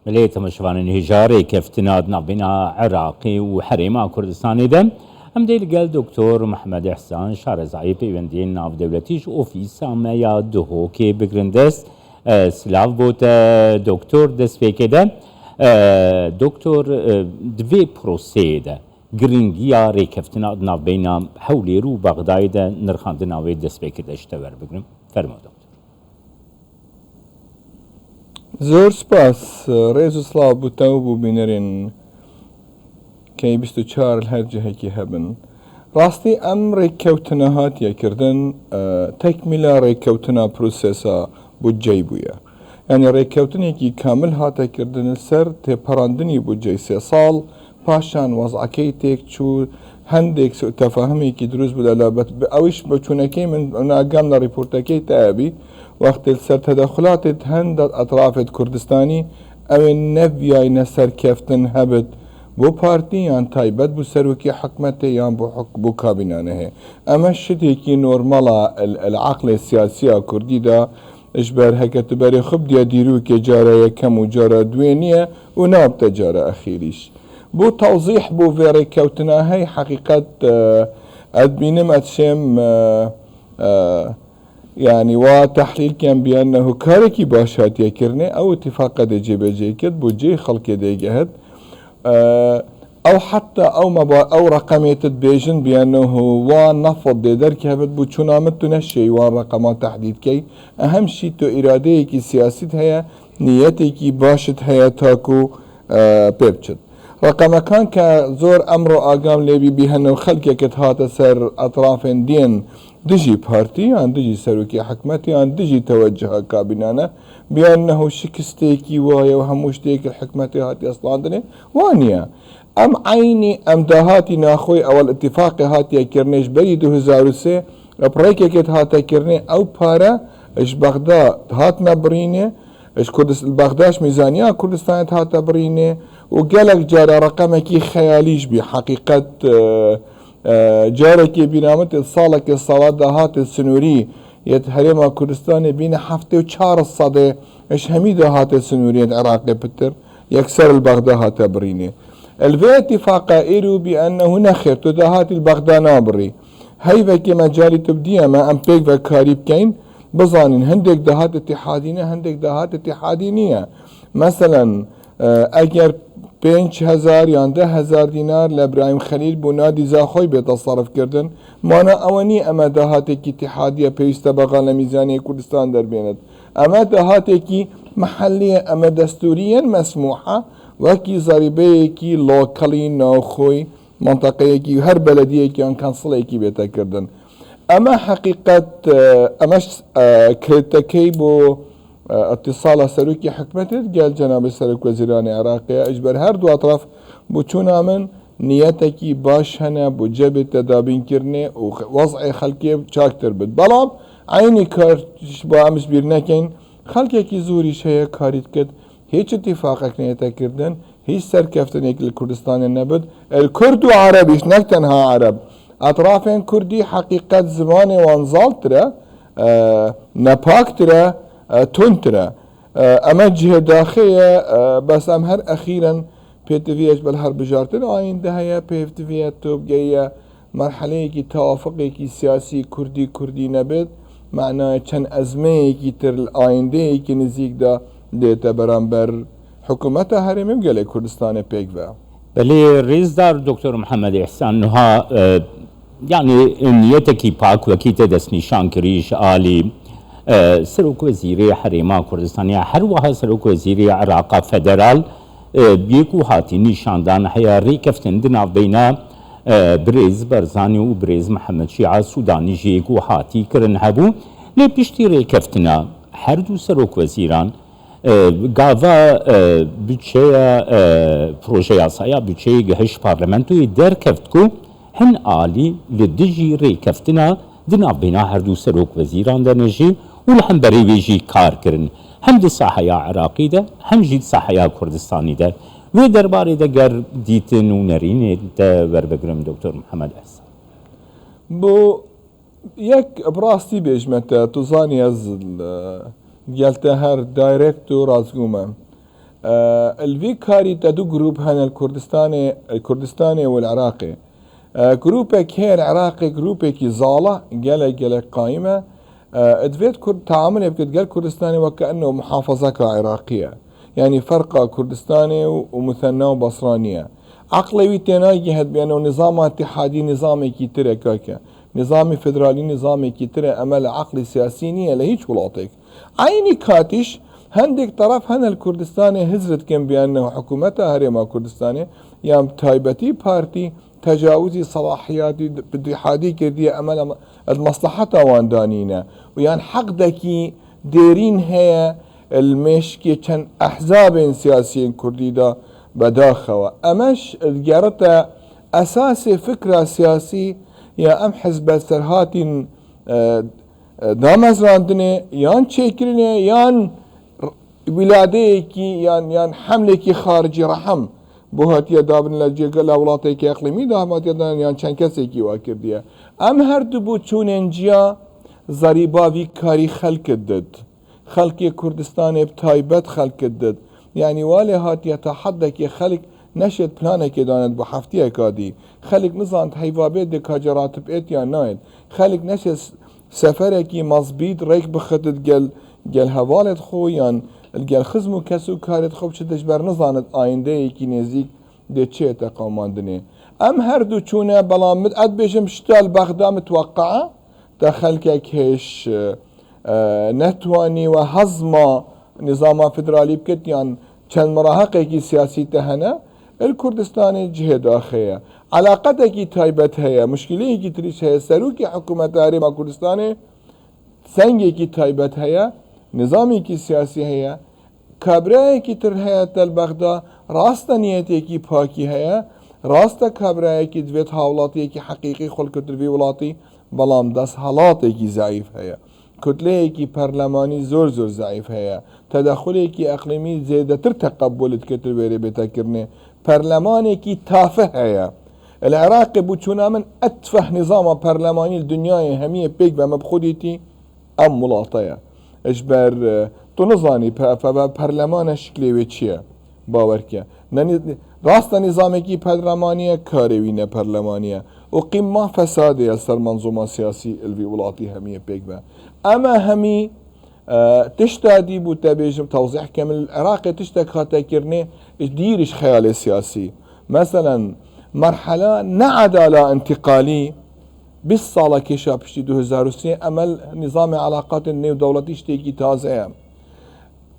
مليت مشوان انهجاري كفتناد نابنا عراقي وحريمة كردستاني دم ام ديل قال دكتور محمد احسان شارزعي بيوندين ناف دولتيش اوفيسا ما يادهو كي بگرندس سلاف بوت دكتور دس فيكده دكتور دوی پروسه ده گرینگیا ریکفتنا ناف بینا حولی رو بغدای ده نرخاندنا وی دست بکده اشتور بگرم فرما دکتور زور سپاس ريزو سلاف بوتاو بينرين كي 24 الهرجه كي هبن راستي ام ريكوتنا هات يكردن تكمله ريكوتنا بروسيسا بوجي بويا يعني ريكوتني كي كامل هات يكردن السر تبراندني بوجي 3 سال باشان وضعكي تيك شو هندك سوء تفاهمي كي دروز بلا لابت اوش بچونكي من اقامنا ريبورتاكي تابي وقت السر تدخلات هند اطراف كردستاني او النبيا نسر كفتن هبت بو بارتي يان تايبت بو سروكي حكمتي يان بو كابينانه اما الشتي كي نورمالا العقل السياسي كردي دا اجبر هكت بري خب ديا ديروكي جارة يكم وجارة دوينية وناب تجارة اخيريش بو توضيح بو فيري كوتنا هي حقيقة ادمينم اتشم يعني وتحليل كان بأنه كاركي باشات يكرني أو اتفاق دي جي بجي كد بوجي خلق دي جهد أو حتى أو رقمية بيجن بأنه وان نفض دي درك هبت بو چونامت تنشي وان رقمات تحديد كي أهم شي تو إرادة كي سياسة هيا نيتي كي باشت هيا تاكو بيبچد رقم كان كزور أمر آقام لبي بهنو خلقك كتهات سر أطراف دين دجي بارتي عن دجي سروكي حكمتي عن دجي توجه كابينانا بأنه شكستيكي وايا وهموشتيك الحكمتي هاتي أصلاندني وانيا أم عيني أم دهاتي ناخوي أو الاتفاق هاتي كرنيش بري 2003 بريكي كت هاتي كرني أو بارا إش بغداد هات نبريني إش بغداش ميزانية كردستان هات بريني وقالك جارة رقمكي خياليش بحقيقة جارك بنامت الصالك الصلاة هات السنوري يتهرم كردستان بين حفتة وشار الصدى اش هميدة هات السنوري العراقي بتر يكسر البغداد هات بريني الفي اتفاق ايرو بانه نخير تدهات البغداد نابري هيفا كما جاري تبديا ما ام بيك وكاريب كين بظانين هندك دهات اتحادينية هندك دهات اتحادينية مثلا اگر 5000 یان 10,000 دینار لابراهیم خلیل بو نادی زاخوی بتصرف کردن مانا اوانی اما دهاتی کی اتحادیه پیوسته بغال میزانی کردستان در بينت اما دهاتی کی محلی اما دستوريا مسموحه وكي ضريبه کی لوکالی ناخوی منطقه کی هر بلدیه کی ان کنسل کی بيتا کردن اما حقیقت امش كريتكي بو اتصال سروكي حكمتت قال جناب السروك وزيران عراقية اجبر هر دو اطراف بوچونا من نيتكي باش هنا بجب تدابين كرني ووضع خلقي شاكتر بد بلام عيني كارش با امس بيرنكين خلقي كي زوري شيء كاريت كد هيش اتفاقك نيتا كردن هيش سركفتن يك الكردستان النبد الكرد وعربيش نكتنها عرب اطرافين كردي حقيقة زماني وانزال ترى نباك ترى تونترا اما جهه داخليه بس ام هر اخيرا بيتفيش بالهر بجارتن عين دهيا بيتفيا توب جايه مرحله كي توافقي كي سياسي كردي نبت معناه كان ازمه كي تر الاينده كي نزيك دا ديتا برامبر حكومتها هرمم قال كردستان بيكفا بلي ريزدار دكتور محمد احسان نها يعني نيتكي باك وكي تدس نشان كريش آلي سروک وزیری حريمة كردستانية هر وها سروک وزیری عراق فدرال بيكو هاتي نشاندان حيا ريكفتن دنا بينا بريز برزاني و بريز محمد شيعة سوداني جيكو هاتي كرن هبو لي بيشتي ريكفتنا هر دو سروک وزيران گاوا بچه پروژه یاسایا بچه گهش پارلمنتوی در کفتکو هن آلی لدجی ريكفتنا دنا بينا هر دو سروک وزيران دنجي ولهم بري ويجي كار كرن هم دي صحيا عراقي ده هم جيد صحيا كردستاني ده و درباري ده گر ديتن و نرين ده وربگرم دكتور محمد احسان بو يك براستي بيجمتا تزاني از قلت هر دايركتور ازقوما الفي كاري تدو جروب هنا الكردستاني والعراقي. جروبك هي العراقي جروبك زالة جل قائمة. ادفيت تعامل يبقى قال كردستاني وكأنه محافظة عراقية، يعني فرقة كردستاني ومثنى وبصرانية. عقلي تناجي هاد بأنه نظام اتحادي نظامي كيترى كاكا نظامي فدرالي نظامي كيترى أمل عقلي سياسينية لهيش ولاطيك عيني كاتش هندك طرف هنا الكردستاني هزرت كم بأنه حكومتها هريما كردستاني يام تايبتي بارتي تجاوزي صلاحياتي بدي حادي كردي أمل المصلحة واندانينا ويان حقدكي ديرين هي المشكي كان أحزاب سياسيين كردي دا بداخوا أمش الجارتا أساسي فكرة سياسي يا أم حزب سرهاتين دامز راندني يان تشيكرني يان ولاديكي يان حملكي خارجي رحم بوهات يدابن لجيقل أولاتيكي أقليمي دامات يدان يان چند كسيكي واكر ديا أم هر دبو چوننجيا زريباوي كاري خلق الدد خلقي كردستاني بتايبت خلق الدد يعني والي هات يتحدك خلق نشد بلانك داند بحفتيه كادي خلق نظام هيفابيت دي كاجرات بيت يا نايل خلق نشد سفرك مزبيط ريك بخطت جل هوالت خو يان الجل خزمو كسو كارت خوب شدش بر نظامت آينده يكي نزيك دي چه تقاماندنه ام هر دو چونه بلامد اد بيجم شتال بغدا متوقعه دخلك هيش نتواني وهزما نظام فدرالي بكت يعني چند مراحقه سياسي تهنا الكردستاني جهه داخيه علاقتك تايبت هي مشكله كي تريش هي سروكي حكومه هريما كردستاني سنگي كي تايبت هي نظامي كي سياسي هي كابراي كي تر هي تل بغدا راست نيتي كي باكي هي راست كابراي كي دويت حولاتي كي حقيقي خلق تر ولاتي بلام دس حالاتي كي ضعيف هي كتله كي برلماني زور ضعيف هي تدخل كي اقليمي زيادة تر تقبلت كتر بيري بتكرني برلماني كي تافه هي العراق بوچونا من اتفه نظام برلماني الدنيا همية بيك بمبخوديتي ام ملاطية اجبر تنظاني برلمان شكلي ويتشيه باوركه راست نظامي كي برلمانية كاروينة برلمانية وقمة فسادية سر منظومة سياسي الفي ولاتي همية بيك اما همي تشتادي بو تبيجم توضيح كامل العراق تشتك تكرني ديرش خيال سياسي مثلا مرحلة نعدالة انتقالي بالصالة كيشا بشتي 2003 امل نظام علاقات النيو دولتي اشتيكي تازه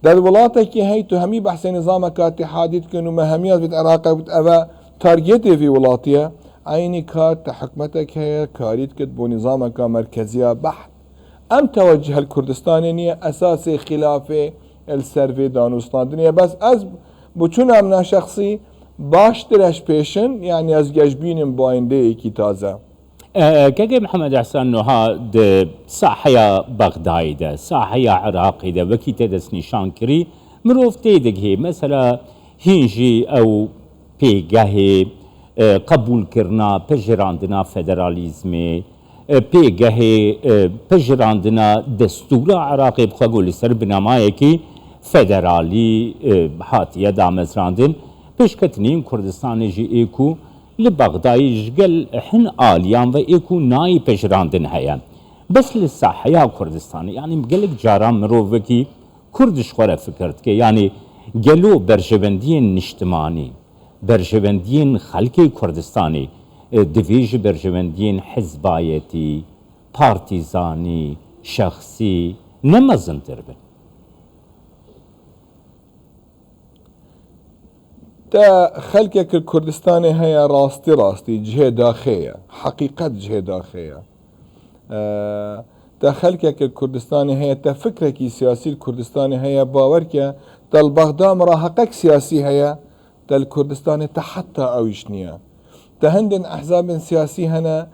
در ولاتك هيتو همي بحث نظامك اتحاديت كنو مهميات بالعراق بتأبا تارجيتي في ولاتيا عيني كات حكمتك هي كاريت كت بو نظامك مركزية بحث ام توجه الكردستاني نية اساسي خلافه السرفي دانوستان دنيا بس از بچون امنا شخصي باشترش پیشن يعني از جشبين باينده ايكي تازه كاكي محمد احسان نوها ساحيا بغداي ده ساحيا عراقي ده وكي تدس نشان كري مروف تيدك هي مثلا هنجي او بيگه قبول کرنا پجراندنا فدرالیزمی پیگه پجراندنا دستور عراقی بخواه لسر بنامایی که فدرالی هاتیه دامزراندن پشکتنین کردستان جی ایکو لبغدای جگل حن آلیان و ایکو نای پجراندن هیا بس لساحیا کردستانی يعني مقلق جاران مروف وكي كردش خوره فكرت که يعني گلو برجوندین نشتمانی برجوندین خلقی کردستانی دویج برجوندین حزبایتی پارتیزانی شخصی نمزن تربن تا خلقك الكردستاني هي راستي جهة داخلية حقيقة جهة داخلية تا خلقك الكردستاني هي تا فكرك سياسي الكردستاني هي باورك تا البغداد مراهقك سياسي هي تا الكردستاني تا حتى اويشنيا تا هندن احزاب سياسي هنا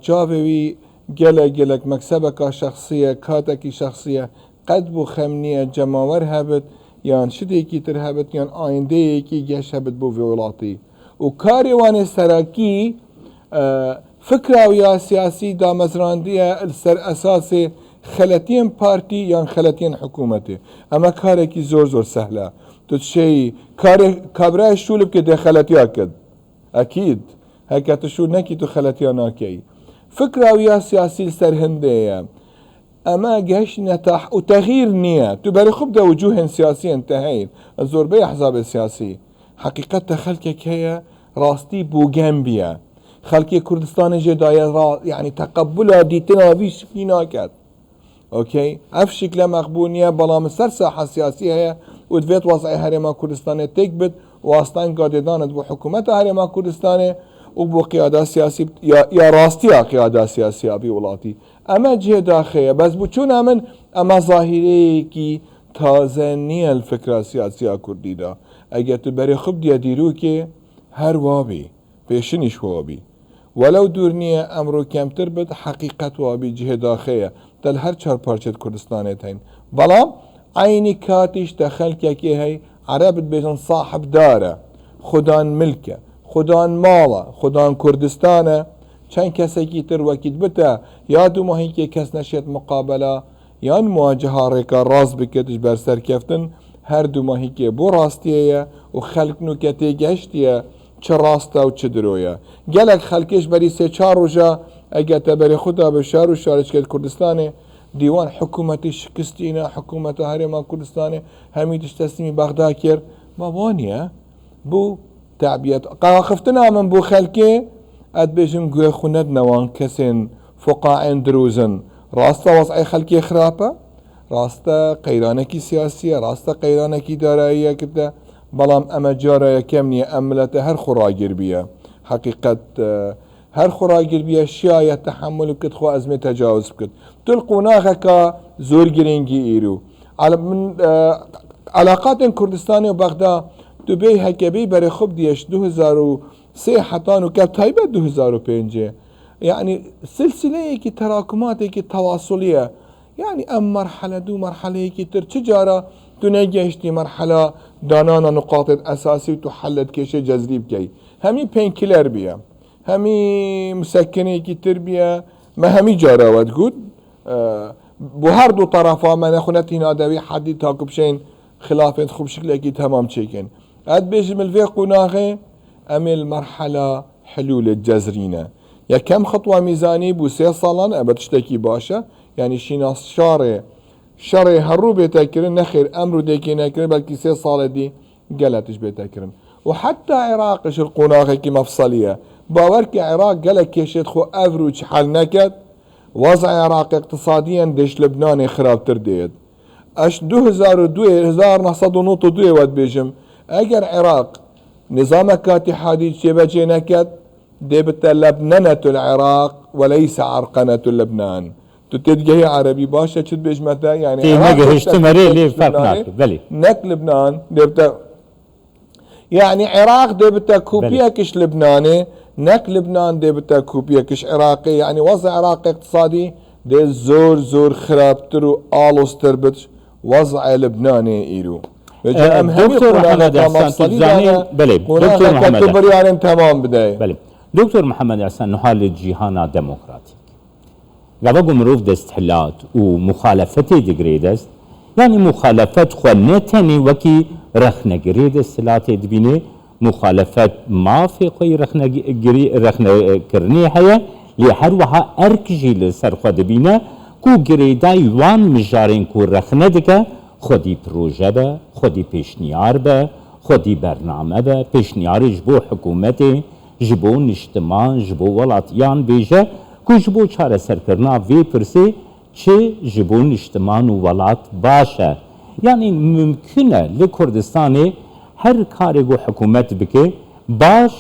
تشافوي جلك مكسبك شخصية كاتك شخصية قد بو خمنية جماور هبت يعني شديكي ترهبت يعني آيندهيكي جيش هبت بو فيولاتي وكاري واني سراكي فكرة ويا سياسي دا مزراندية السر أساسي خلتين بارتي يعني خلتين حكومتي أما كاريكي زور سهلة تشي كابرا الشول بك خلت ياكد اكيد هيك تشو نكي تخلت يا ناكي فكرة ويا سياسي سرهندية اما جيش نتاح وتغيير نية تبري خبدا وجوه سياسية انتهين الزور بي احزاب السياسي حقيقة خلقك هي راستي بوغامبيا خلقي كردستان جدايا يعني تقبلها ديتنا في شكلنا كات اوكي اف شكل مقبولية بلا مسر ساحة سياسية هي ودفيت وضعي هرما كردستان تكبت واستان قاددانت بو حكومة هرما كردستان وبو قيادة سياسية يا راستيا قيادة سياسية بولاتي اما جهة داخلية بس بوچون من اما ظاهري كي تازنية الفكرة السياسية كردي دا اگر تبري خب دي ديرو كي هر وابي بيشنش وابي ولو دورنية امرو كمتر بد حقيقة وابي جهة داخلية تل هر چار پارچت كردستاني تين بلا عيني كاتش دخل كي هي عرب بيجن صاحب داره خدان ملكه خدان مالا خدان كردستانه چند کسی کی تر وکید بتا یا دو ماهی که کس نشید مقابله یا مواجهه ریکا راز بکتش بر سر کفتن هر دو ماهی که بو راستیه و خلق نوکتی گشتیه چه راسته و چه درویه گلک خلقش بری سه چار روزا اگه تبری خدا به شهر و شارش کد کردستانه دیوان حکومتی شکستینه حکومت هرما کردستانه همیدش تسلیمی بغداد کرد ما وانیه بو تعبیت قاخفتنا من بو خلقه اد بيجم قوي خوند نوان كسين فقاعين دروزن راستا وضعي خلقي خرابة راستا قيرانكي سياسية راستا قيرانكي دارائية كده بلام اما جارة كمني املته هر خراجر بيا حقيقة هر خراجر بيا شاية تحمل بكت خو ازمة تجاوز بكت تلقوناها كا زور جرينجي ايرو على من علاقات كردستاني وبغداد دبي هكبي بري خب ديش 2003 حتى وكاب تايبة 2005 يعني سلسلة كي تراكمات كي تواصلية يعني ام مرحلة دو مرحلة كي تر تجارة تنجشتي مرحلة دانانا نقاط اساسي وتحلت كيشي جذريب كي همي بين كيلر بيا همي مسكنة كي تربية ما همي جارة وتقول بهر دو طرفا ما ناخونت هنا داوي حدي تاكب شين خلافة خب شكل اكيد تمام تشيكن اد بيجم الفيق وناغي امل مرحلة حلول الجزرينة يا كم خطوة ميزاني بو 3 صالان ابد تشتكي باشا يعني شيناس شاري هرو بيتاكرن نخير امرو ديكي ناكرن بلكي 3 صالة دي قالتش بيتاكرن وحتى عراق شرقوناغي كي مفصلية باورك عراق قالك كيشت خو افروج حال نكد وضع عراق اقتصاديا دش لبنان خراب ترديد اش 1902 ود بيجم اگر عراق نظام كاتي حديد شبجي نكد ديبت لبنانة العراق وليس عرقنة لبنان تتجهي عربي باشا شد بيجمتا يعني نقر اشتمري ليه فرق بلي نك لبنان ديبتا يعني عراق ديبتا كوبيا كش لبناني نك لبنان ديبتا كوبيا كش عراقي يعني وضع عراق اقتصادي دي زور خراب ترو آلوس تربتش وضع لبناني ايرو دكتور محمد احسان تزاني بلي دكتور محمد يعني تمام بداية بلي دكتور محمد احسان نحال الجهانا ديمقراطي قبل مروف دست حلات ومخالفتي دقريدست يعني مخالفت خونتني وكي رخنا قريد سلاتي دبيني مخالفت ما في قوي رخنا كرني هيا لحروها اركجي لسر خود بينا كو قريدا يوان مجارين كو رخنا دكا خودی پروژه به خودی پیشنیار به خودی برنامه به پیشنیارش بو حکومت جبو نشتمان جبو ولاتیان بیجه که جبو چاره سرکرنا وی پرسی چه جبو نشتمان و ولات باشه یعنی ممکنه لکردستانی هر کاری گو حکومت بکه باش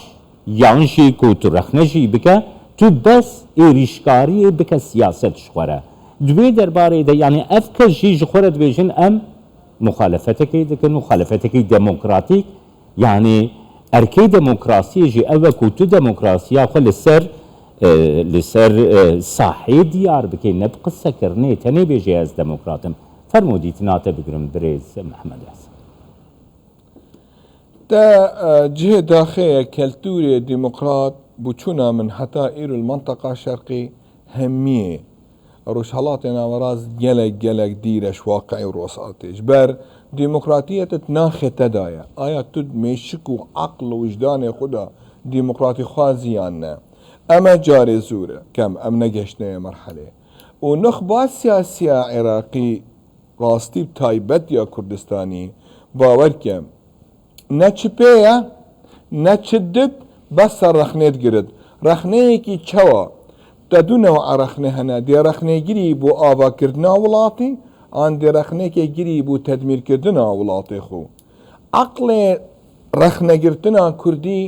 یعنی که تو رخنجی بکه تو بس ایریشکاری بکه سیاست شخوره دوی درباره ده يعني افكر شيء جخورت بيجن ام مخالفتك دكن مخالفتك ديمقراطيك يعني اركي ديمقراطيه جي اوكو تو ديمقراطيه خل لسر صاحي ديار بكي نبقى سكرني تني بيجي از ديمقراطم فرمودي تناته بقرم بريز محمد حسن تا جهه داخل كالتوري ديمقراط بوچونا من حتى ايرو المنطقه الشرقي هميه روشهڵاتێ ناوەڕاست gelek دیرەش واقعی و ڕۆساتێش بەر دیموکراتیەتت ناخێتەدایە ئایا تو مێشک و عقل و وجدانێ خوددا دیموکراتی خوازیان نە ئەمە جارێ زورە کەم ئەم نەگەشتنەیە مەرحەلێ و نخبا سیاسیە عێراقی ڕاستی تایبەت یا کوردستانی باوەرکەم نەچ پێیە نەچ دت بەسە ڕەخنێت گرت ڕەخنەیەکی چەوە دەدونەوە عرەخنە هەنە دێرەخنێگیری بۆ ئاواکردنا وڵاتی ئان دێرەخنێکێ گیری بۆ تەدمیرکردنا وڵاتی خۆ عقلێ ڕەخنەگرتنا کوردی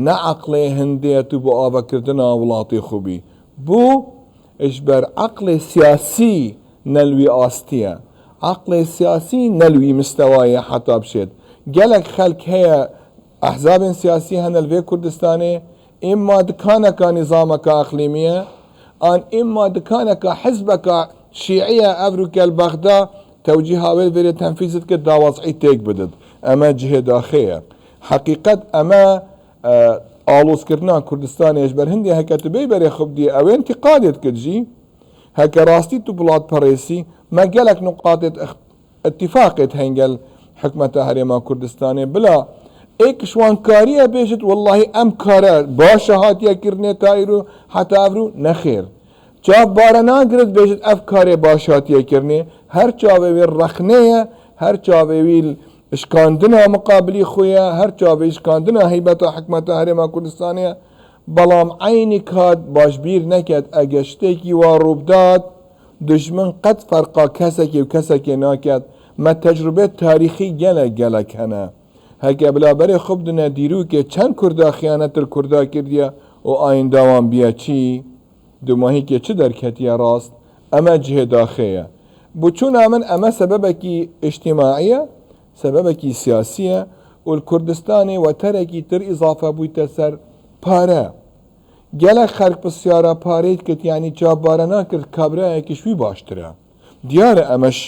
نە عقلێ هەندێت و بۆ ئاواکردنا وڵاتی خوبی بوو ئشبەر عقلێ سیاسی نەلوی ئاستیە عقلێ سیاسی نەلوی مستەوایە حتا بشێت gelek خەلک هەیە ئەحزابên سیاسی هەنە لەوێ کوردستانê ئێمما دکانەکە نیزامەکە ئەقلیمیە ئان ئێمما دکانەکە حزبەکە شیعیە ئەڤروکەل بەغدا تەوجیهاوێ وێرێ تەنفیزت کرد داوەزعی تێک بدت ئەمە جهێداخەیە حقیقەت ئەمە ئاڵۆزکردنا کوردستانێش بەر هەندێ هەکەتبەی بەرێ خوبدی ئەوێ انتقادێت کردجی هەکە ڕاستی تو بڵات پەڕێسی مە gelek نقاطێت اتفاقێت هەنگەل حکومەتە هەرێما کوردستانê بلا ئێکشوانکاریە بێژت واللهی ئەم کارە باشە هاتیەکردنێ تایر و حتا ئەڤرو نەخێر چاو بارە ناگرت بێژت ئەف کارێ باش هاتیەکردنێ هەر چاوێوێ ڕەخنەیە هەر چاوێویل شکاندنا مقابلی خۆیە هەر چاوێ شکاندنا هەیبەتە حکومەتە هەرێما کوردستانەیە بەڵام عینی کات باشبیر نەکرد ئەگە شتێکی وا ڕووبدات دژمن قەت فەرقا کەسێکی و کەسێکی ناکات مە تەجروبێت تاریخی gelek هەنە هەکە بلابەرێ خوب دنە دیروکێ چەند کووردا خیانەتر کووردا کردیە و ئاینداوان بیە چی دوماهیکێ چ دەرکەتیە ڕاست ئەمە جهێداخەیە بچوونا من ئەمە سەبەبێکی ئیجتیماعیە سەبەبێکی سیاسیە و کوردستانی وەتەرێکی تر ئیزافە بوویتە سەر پارە gelek خەرک پرسیارە پارەیت کرد یانی چاوبارە ناکرد کابرایەکیشوی باشترە دیارە ئەمەش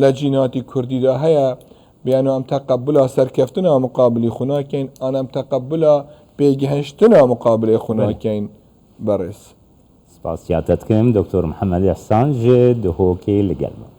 لە جیناتی کوردیدا هەیە بیان ئەم تەقەبولا سەرکەفتنا مقابلی خوناکەین ئان ئەم تەقەبولا پێگەهشتنا مقابلی خوناکەین بەڕێز سپاسیاتت کەم دکتۆر محەممەد ئەحسان ژێ دهۆکەی لەگەڵمان